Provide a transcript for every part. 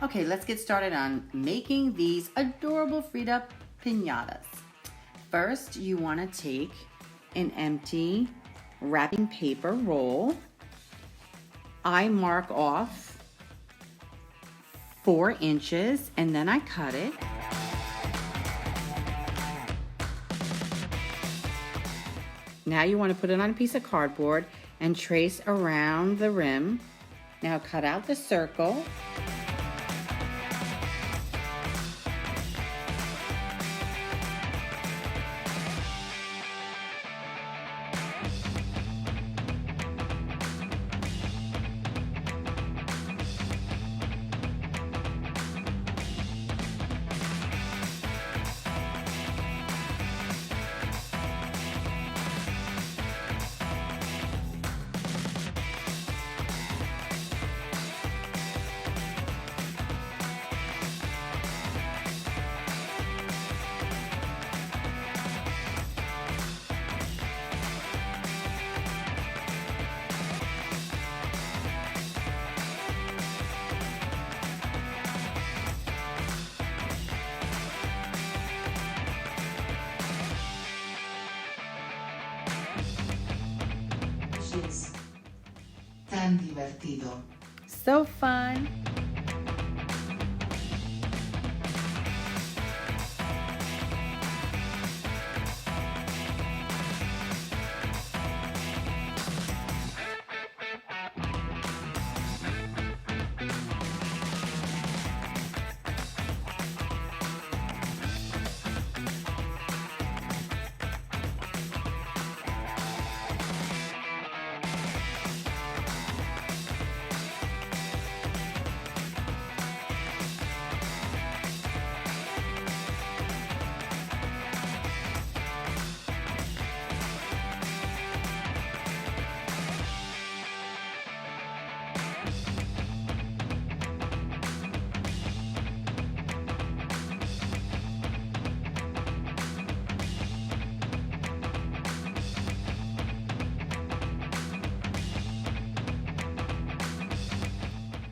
Okay, let's get started on making these adorable Frida piñatas. First, you want to take an empty wrapping paper roll. I mark off 4 inches and then I cut it. Now you want to put it on a piece of cardboard and trace around the rim. Now cut out the circle. Tan divertido. So fun.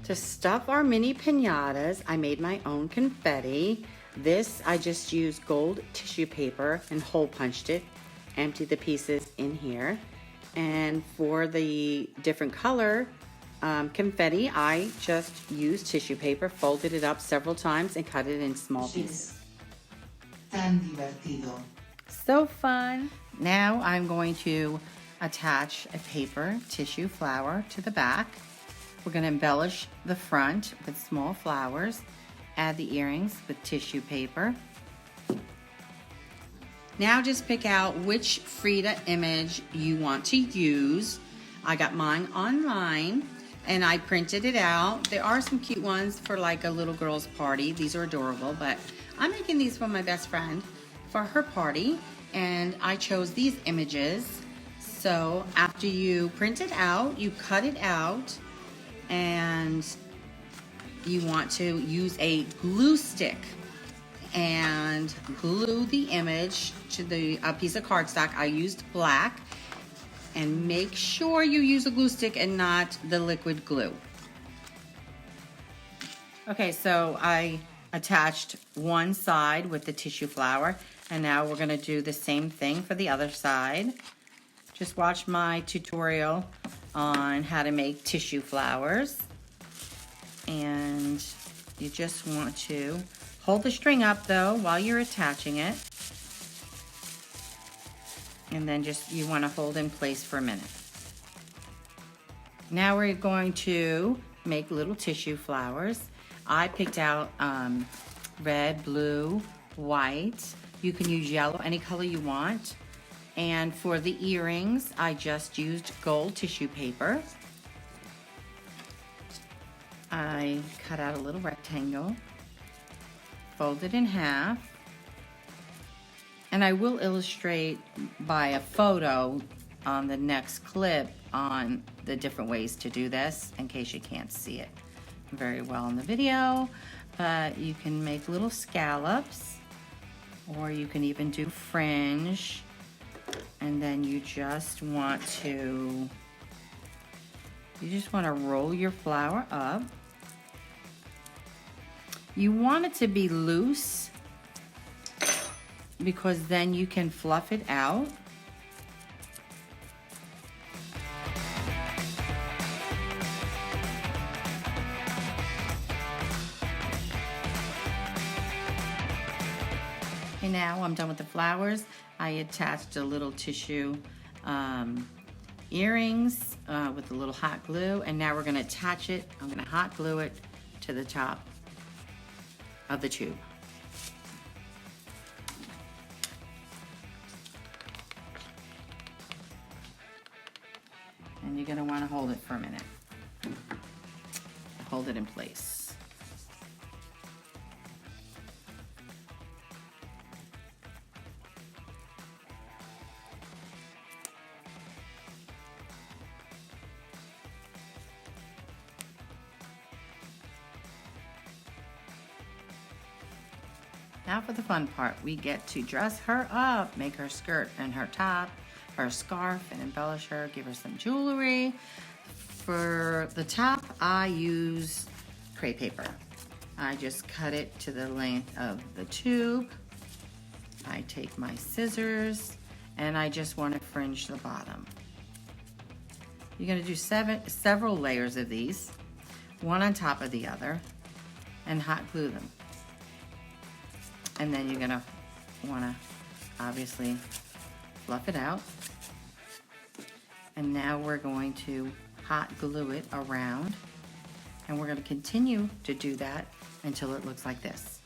To stuff our mini piñatas, I made my own confetti. This, I just used gold tissue paper and hole punched it, emptied the pieces in here. And for the different color confetti, I just used tissue paper, folded it up several times and cut it in small pieces. Tan divertido. So fun. Now I'm going to attach a paper tissue flower to the back. We're going to embellish the front with small flowers, add the earrings with tissue paper. Now just pick out which Frida image you want to use. I got mine online and I printed it out. There are some cute ones for like a little girl's party. These are adorable, but I'm making these for my best friend for her party, and I chose these images. So after you print it out, you cut it out, and you want to use a glue stick and glue the image to a piece of cardstock. I used black, and make sure you use a glue stick and not the liquid glue. Okay, so I attached one side with the tissue flower, and now we're gonna do the same thing for the other side. Just watch my tutorial on how to make tissue flowers. And you just want to hold the string up though while you're attaching it. And then you want to hold in place for a minute. Now we're going to make little tissue flowers. I picked out red, blue, white. You can use yellow, any color you want. And for the earrings, I just used gold tissue paper. I cut out a little rectangle, fold it in half, and I will illustrate by a photo on the next clip on the different ways to do this in case you can't see it very well in the video. But you can make little scallops, or you can even do fringe. And then you just want to roll your flower up You want it to be loose because then you can fluff it out. Okay, now I'm done with the flowers. I attached a little tissue earrings with a little hot glue, and now we're gonna attach it. I'm gonna hot glue it to the top of the tube. And you're gonna wanna hold it for a minute. Hold it in place. Now for the fun part, we get to dress her up, make her skirt and her top, her scarf, and embellish her, give her some jewelry. For the top, I use crepe paper. I just cut it to the length of the tube. I take my scissors, and I just want to fringe the bottom. You're gonna do several layers of these, one on top of the other, and hot glue them. And then you're gonna wanna obviously fluff it out. And now we're going to hot glue it around. And we're gonna continue to do that until it looks like this.